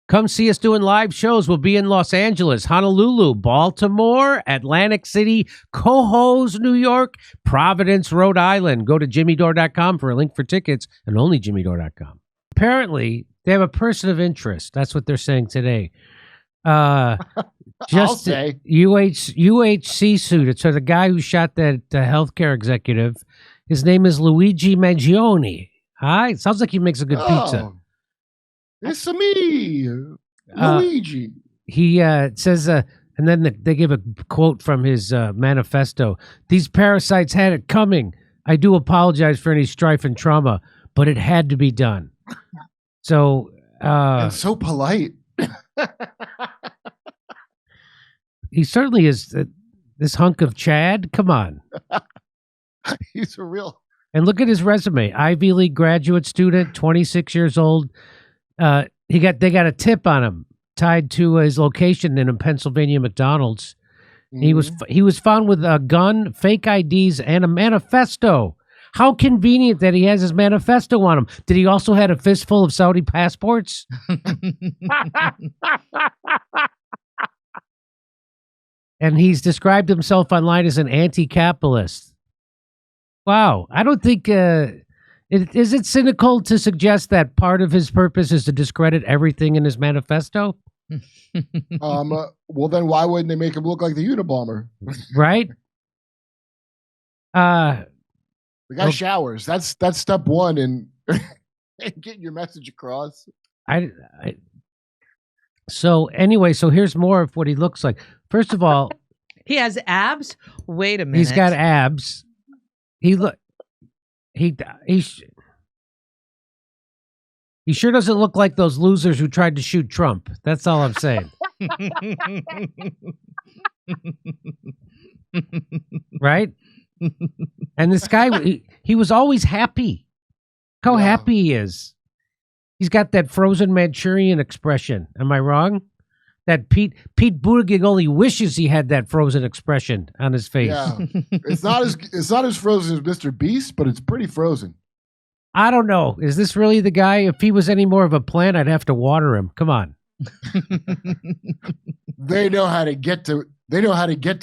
Come see us doing live shows. We'll be in Los Angeles, Honolulu, Baltimore, Atlantic City, Cohoes, New York, Providence, Rhode Island. Go to jimmydore.com for a link for tickets, and only jimmydore.com. Apparently, they have a person of interest. That's what they're saying today. Just UHC suit. It's the guy who shot that healthcare executive. His name is Luigi Mangione. Hi, sounds like he makes a good pizza. It's me, Luigi. He says, and then they give a quote from his manifesto. These parasites had it coming. I do apologize for any strife and trauma, but it had to be done. So, and so polite. He certainly is. This hunk of Chad. Come on. He's a real. And look at his resume. Ivy League graduate student, 26 years old. They got a tip on him tied to his location in a Pennsylvania McDonald's. Mm-hmm. He was found with a gun, fake IDs, and a manifesto. How convenient that he has his manifesto on him. Did he also have a fistful of Saudi passports? And he's described himself online as an anti-capitalist. Wow. I don't think... Is it cynical to suggest that part of his purpose is to discredit everything in his manifesto? Well, then why wouldn't they make him look like the Unabomber? Right? The guy showers. That's step one in getting your message across. So here's more of what he looks like. First of all, he has abs. Wait a minute. He's got abs. He sure doesn't look like those losers who tried to shoot Trump. That's all I'm saying. Right? And this guy, he was always happy. Look how happy he is. He's got that frozen Manchurian expression. Am I wrong? That Pete Buttigieg only wishes he had that frozen expression on his face. Yeah. It's not as frozen as Mr. Beast, but it's pretty frozen. I don't know. Is this really the guy? If he was any more of a plant, I'd have to water him. Come on. They know how to get to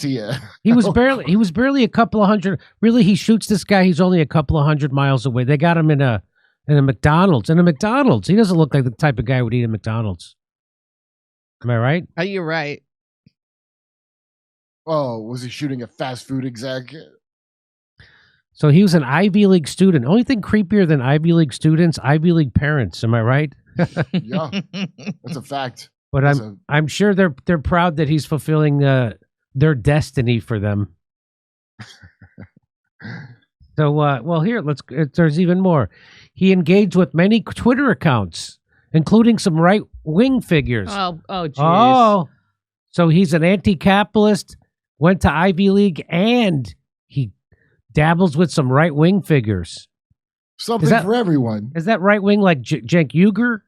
you. He was barely a couple of hundred. Really, he shoots this guy. He's only a couple of 100 miles away. They got him in a McDonald's. In a McDonald's. He doesn't look like the type of guy who would eat a McDonald's. Am I right? Are you right? Oh, was he shooting a fast food exec? So he was an Ivy League student. Only thing creepier than Ivy League students, Ivy League parents. Am I right? Yeah, that's a fact. But I'm sure they're proud that he's fulfilling their destiny for them. So, here, there's even more. He engaged with many Twitter accounts, including some right-wing figures. Oh, geez. Oh, so he's an anti-capitalist, went to Ivy League, and he dabbles with some right-wing figures. Something for everyone. Is that right-wing like Cenk Uygur?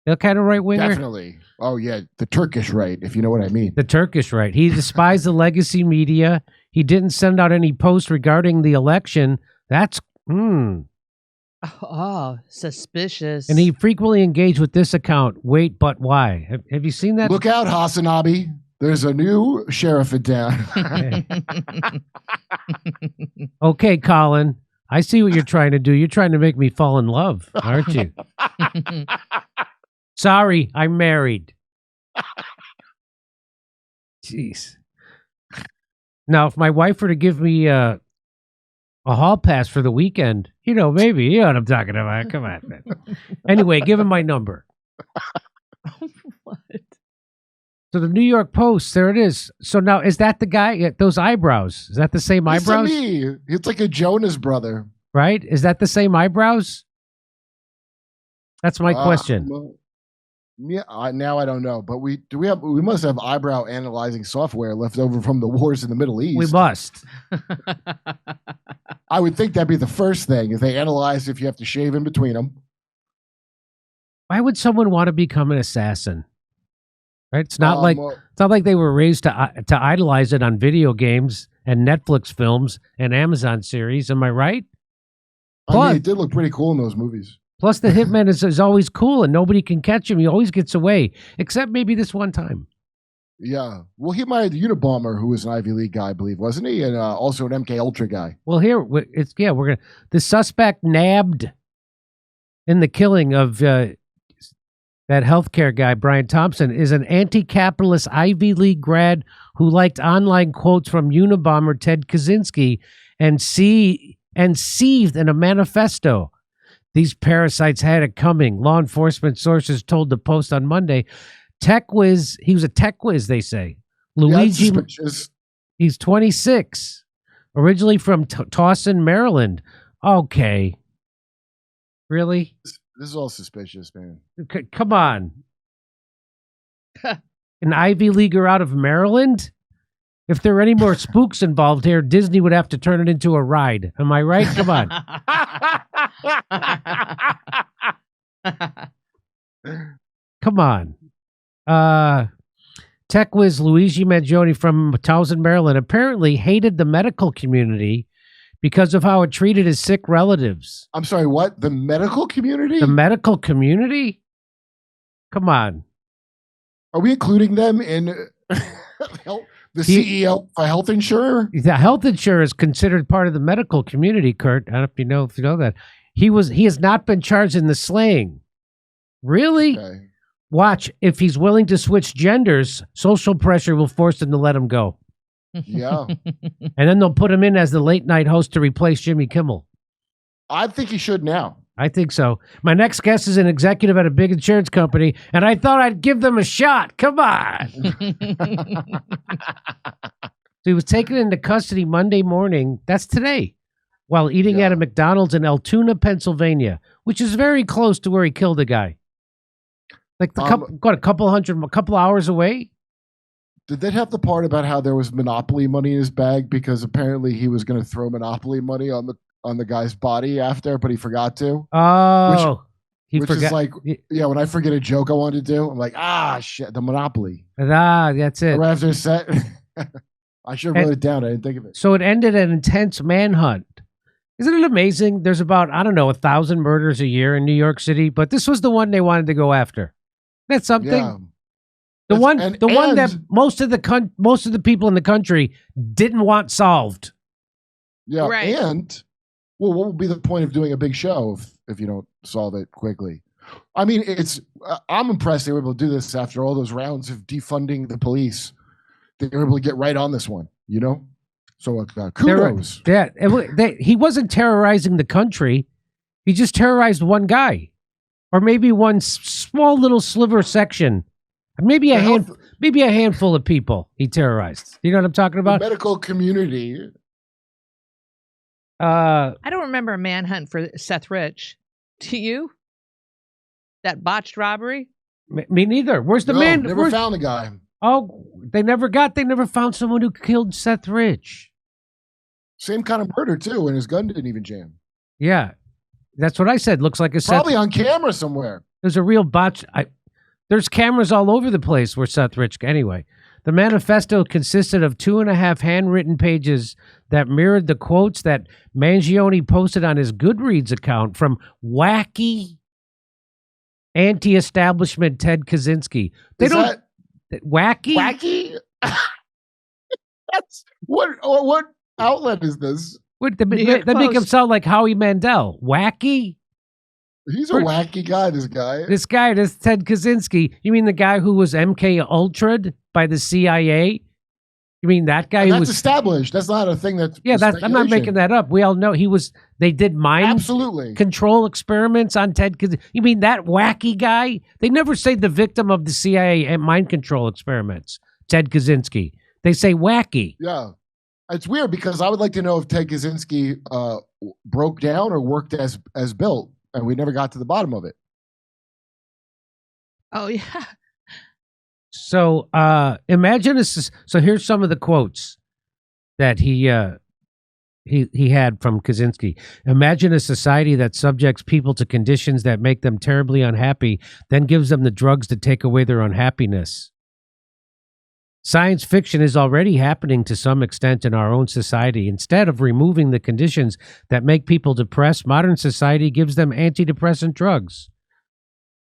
That kind of right-winger? Definitely. Oh, yeah, the Turkish right, if you know what I mean. The Turkish right. He despised the legacy media. He didn't send out any posts regarding the election. That's... Oh, suspicious. And he frequently engaged with this account. Wait, but why? Have you seen that? Look out, Hasanabi. There's a new sheriff in town. Okay, Colin. I see what you're trying to do. You're trying to make me fall in love, aren't you? Sorry, I'm married. Jeez. Now, if my wife were to give me a hall pass for the weekend, maybe, you know what I'm talking about. Come on, man. Anyway, give him my number. What? So the New York Post, there it is. So now, is that the guy? Those eyebrows? Is that the same eyebrows? Me. It's like a Jonas brother, right? Is that the same eyebrows? That's my question. Yeah, now I don't know, but we must have eyebrow analyzing software left over from the wars in the Middle East. We must. I would think that'd be the first thing, if they analyze if you have to shave in between them. Why would someone want to become an assassin? Right? It's not like they were raised to idolize it on video games and Netflix films and Amazon series. Am I right? I mean, it did look pretty cool in those movies. Plus, the hitman is always cool and nobody can catch him. He always gets away, except maybe this one time. Yeah. Well, he might have the Unabomber, who was an Ivy League guy, I believe, wasn't he? And also an MK Ultra guy. Well, here the suspect nabbed in the killing of that healthcare guy, Brian Thompson, is an anti-capitalist Ivy League grad who liked online quotes from Unabomber Ted Kaczynski and seethed in a manifesto. These parasites had it coming. Law enforcement sources told the Post on Monday. He was a tech whiz, they say. Luigi, he's 26, originally from Towson, Maryland. Okay. Really? This is all suspicious, man. Come on. An Ivy Leaguer out of Maryland? If there were any more spooks involved here, Disney would have to turn it into a ride. Am I right? Come on. Come on. Tech whiz Luigi Mangione from Towson, Maryland, apparently hated the medical community because of how it treated his sick relatives. I'm sorry, what? The medical community? The medical community? Come on. Are we including them in the CEO of a health insurer? The health insurer is considered part of the medical community, Kurt. I don't know if you know that. He has not been charged in the slaying. Really? Okay. Watch, if he's willing to switch genders, social pressure will force him to let him go. Yeah. And then they'll put him in as the late night host to replace Jimmy Kimmel. I think he should now. I think so. My next guest is an executive at a big insurance company, and I thought I'd give them a shot. Come on. So he was taken into custody Monday morning, that's today, while eating at a McDonald's in Altoona, Pennsylvania, which is very close to where he killed a guy. Like a couple hours away. Did that have the part about how there was Monopoly money in his bag because apparently he was going to throw Monopoly money on the guy's body after, but he forgot to? Oh, which is like, yeah, when I forget a joke I wanted to do, I'm like, shit, the Monopoly. That's it. Right after a set. I should have wrote it down. I didn't think of it. So it ended an intense manhunt. Isn't it amazing? There's about, 1,000 murders a year in New York City, but this was the one they wanted to go after. That's something. Yeah. The one that most of the people in the country didn't want solved. Yeah, right. And what will be the point of doing a big show if you don't solve it quickly? I mean, I'm impressed they were able to do this after all those rounds of defunding the police. They were able to get right on this one, you know. So kudos. He wasn't terrorizing the country; he just terrorized one guy, or maybe one small little sliver section. Maybe a handful of people he terrorized. You know what I'm talking about? The medical community. I don't remember a manhunt for Seth Rich. Do you? That botched robbery? Me neither. Where's the man? Never found the guy. Oh, they never found someone who killed Seth Rich. Same kind of murder too, and his gun didn't even jam. Yeah, that's what I said. Looks like probably on camera somewhere. There's a real botch. There's cameras all over the place where Seth Rich. Anyway, the manifesto consisted of 2.5 handwritten pages that mirrored the quotes that Mangione posted on his Goodreads account from wacky anti-establishment Ted Kaczynski. Wacky? Wacky? That's what outlet is this? They make him sound like Howie Mandel. Wacky? He's a wacky guy, this guy. This Ted Kaczynski. You mean the guy who was MK Ultra'd by the CIA? You mean that guy who was established? That's not a thing that's I'm not making that up. We all know he was. They did mind control experiments on Ted Kaczynski. You mean that wacky guy? They never say the victim of the CIA mind control experiments, Ted Kaczynski. They say wacky. Yeah. It's weird because I would like to know if Ted Kaczynski broke down or worked as built. And we never got to the bottom of it. Oh, yeah. So imagine this. So here's some of the quotes that he had from Kaczynski. Imagine a society that subjects people to conditions that make them terribly unhappy, then gives them the drugs to take away their unhappiness. Science fiction is already happening to some extent in our own society. Instead of removing the conditions that make people depressed, modern society gives them antidepressant drugs.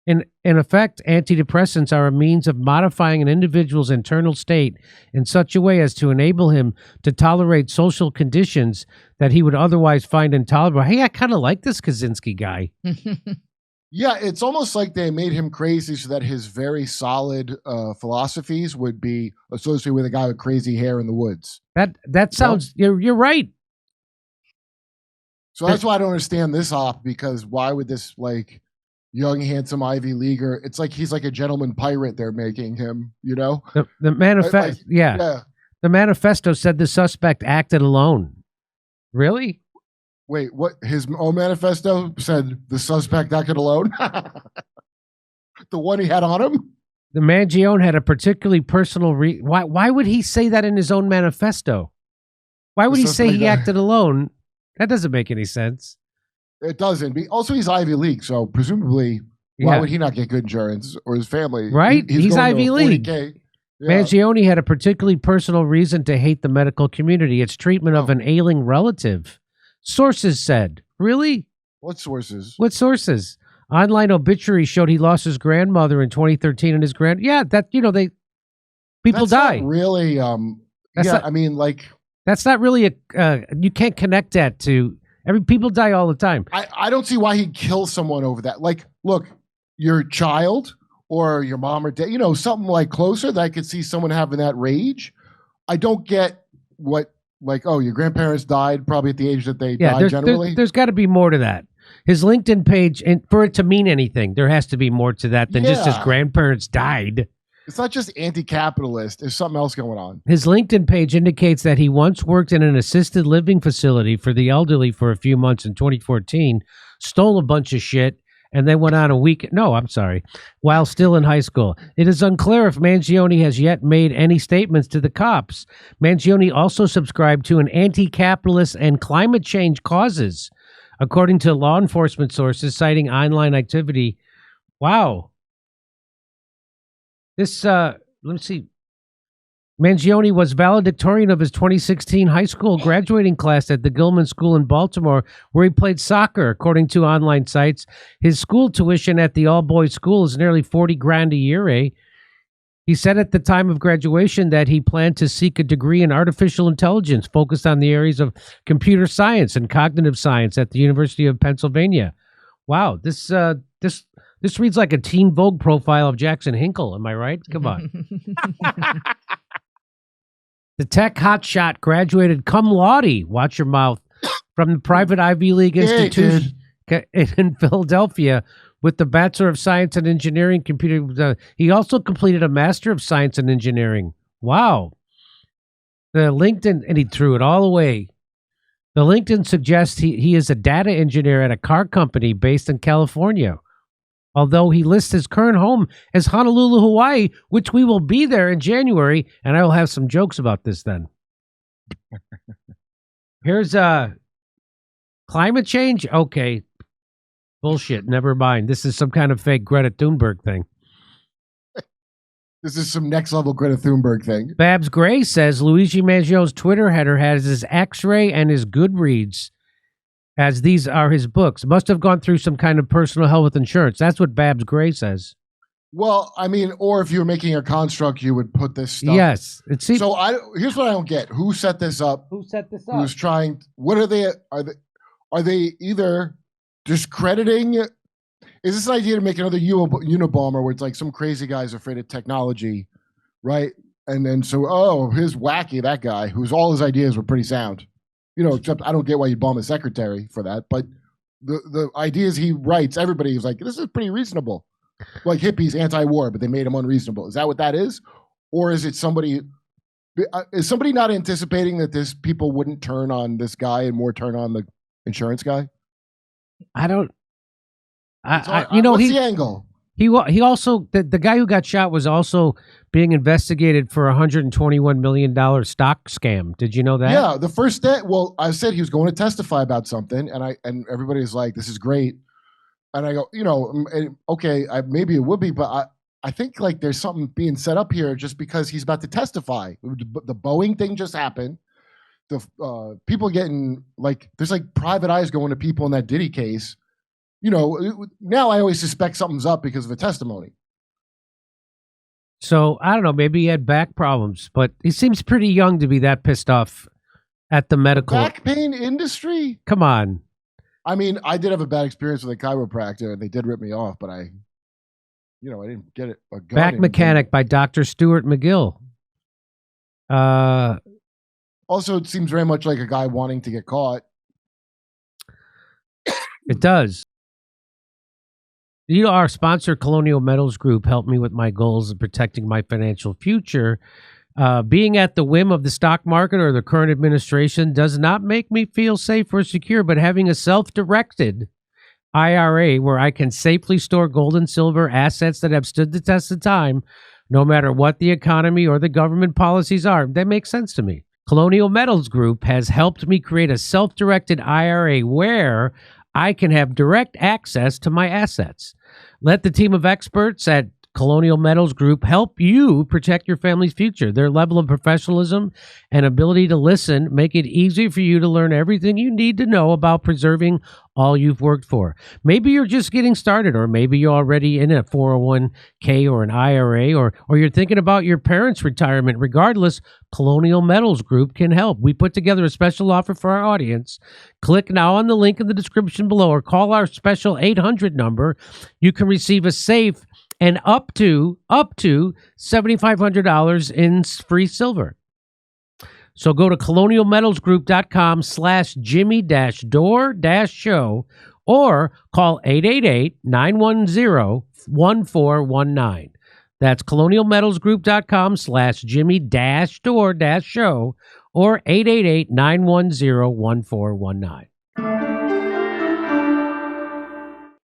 In effect, antidepressants are a means of modifying an individual's internal state in such a way as to enable him to tolerate social conditions that he would otherwise find intolerable. Hey, I kind of like this Kaczynski guy. Yeah, it's almost like they made him crazy so that his very solid philosophies would be associated with a guy with crazy hair in the woods. That sounds, you're right. So that's why I don't understand this op, because why would this like young, handsome Ivy Leaguer, it's like he's like a gentleman pirate they're making him, you know? The manifesto, yeah. The manifesto said the suspect acted alone. Really? Wait, what? His own manifesto said the suspect acted alone? The one he had on him? The Mangione had a particularly personal why would he say that in his own manifesto? Why would he say he acted alone? That doesn't make any sense. It doesn't. Also, he's Ivy League, so presumably, why would he not get good insurance, or his family? Right? He's Ivy League. Yeah. Mangione had a particularly personal reason to hate the medical community. Its treatment of an ailing relative. Sources said. Really? What sources? What sources? Online obituary showed he lost his grandmother in 2013, and his people die. Not really. That's not really you can't connect that to people die all the time. I don't see why he'd kill someone over that. Like, look, your child or your mom or dad, something like closer that I could see someone having that rage. I don't get what, like, oh, your grandparents died probably at the age that they died generally. There's got to be more to that. His LinkedIn page, and for it to mean anything, there has to be more to that than just his grandparents died. It's not just anti-capitalist. There's something else going on. His LinkedIn page indicates that he once worked in an assisted living facility for the elderly for a few months in 2014, stole a bunch of shit, and then went on a week. No, I'm sorry. While still in high school. It is unclear if Mangione has yet made any statements to the cops. Mangione also subscribed to an anti-capitalist and climate change causes, according to law enforcement sources citing online activity. Wow. This, let's see. Mangione was valedictorian of his 2016 high school graduating class at the Gilman School in Baltimore, where he played soccer, according to online sites. His school tuition at the all-boys school is nearly $40,000 a year, eh? He said at the time of graduation that he planned to seek a degree in artificial intelligence focused on the areas of computer science and cognitive science at the University of Pennsylvania. Wow, this reads like a Teen Vogue profile of Jackson Hinkle. Am I right? Come on. The tech hotshot graduated cum laude, watch your mouth, from the private Ivy League institution in Philadelphia with the Bachelor of Science and Engineering computer. He also completed a Master of Science and Engineering. Wow. The LinkedIn, and he threw it all away. The LinkedIn suggests he is a data engineer at a car company based in California, although he lists his current home as Honolulu, Hawaii, which we will be there in January, and I will have some jokes about this then. Here's climate change. Okay. Bullshit. Never mind. This is some kind of fake Greta Thunberg thing. This is some next level Greta Thunberg thing. Babs Gray says Luigi Mangione's Twitter header has his X-ray and his Goodreads, as these are his books. Must have gone through some kind of personal hell with insurance. That's what Babs Gray says. Well, I mean, or if you were making a construct, you would put this stuff. Yes. Here's what I don't get. Who set this up? Who set this up? Who's trying? What are they? Are they either discrediting? Is this an idea to make another Unabomber where it's like some crazy guy's afraid of technology, right? And then here's wacky, that guy whose all his ideas were pretty sound. Except I don't get why you'd bomb a secretary for that. But the ideas he writes, everybody is like, this is pretty reasonable. Like hippies, anti-war, but they made him unreasonable. Is that what that is? Or is it somebody not anticipating that people wouldn't turn on this guy and more turn on the insurance guy? I don't. What's the angle? He also, the guy who got shot was also being investigated for $121 million stock scam. Did you know that? Yeah, the first day. Well, I said he was going to testify about something, and everybody's like, "This is great," and I go, okay, maybe it would be, but I think like there's something being set up here just because he's about to testify. The Boeing thing just happened. The people getting like, there's like private eyes going to people in that Diddy case. You know, now I always suspect something's up because of a testimony. So I don't know, maybe he had back problems, but he seems pretty young to be that pissed off at the medical back pain industry. Come on. I mean, I did have a bad experience with a chiropractor and they did rip me off, but I didn't get it. Back Mechanic by Dr. Stuart McGill. Also, it seems very much like a guy wanting to get caught. It does. You know, our sponsor, Colonial Metals Group, helped me with my goals of protecting my financial future. Being at the whim of the stock market or the current administration does not make me feel safe or secure, but having a self-directed IRA where I can safely store gold and silver, assets that have stood the test of time, no matter what the economy or the government policies are, that makes sense to me. Colonial Metals Group has helped me create a self-directed IRA where I can have direct access to my assets. Let the team of experts at Colonial Metals Group help you protect your family's future. Their level of professionalism and ability to listen make it easy for you to learn everything you need to know about preserving all you've worked for. Maybe you're just getting started, or maybe you're already in a 401k or an IRA, or you're thinking about your parents' retirement. Regardless, Colonial Metals Group can help. We put together a special offer for our audience. Click now on the link in the description below or call our special 800 number. You can receive a safe and up to $7,500 in free silver. So go to colonialmetalsgroup.com/Jimmy-Dore-show or call 888-910-1419. That's colonialmetalsgroup.com/Jimmy-Dore-show or 888-910-1419.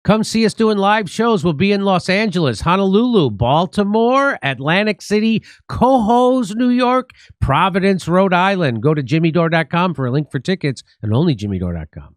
Come see us doing live shows. We'll be in Los Angeles, Honolulu, Baltimore, Atlantic City, Cohoes, New York, Providence, Rhode Island. Go to jimmydore.com for a link for tickets, and only jimmydore.com.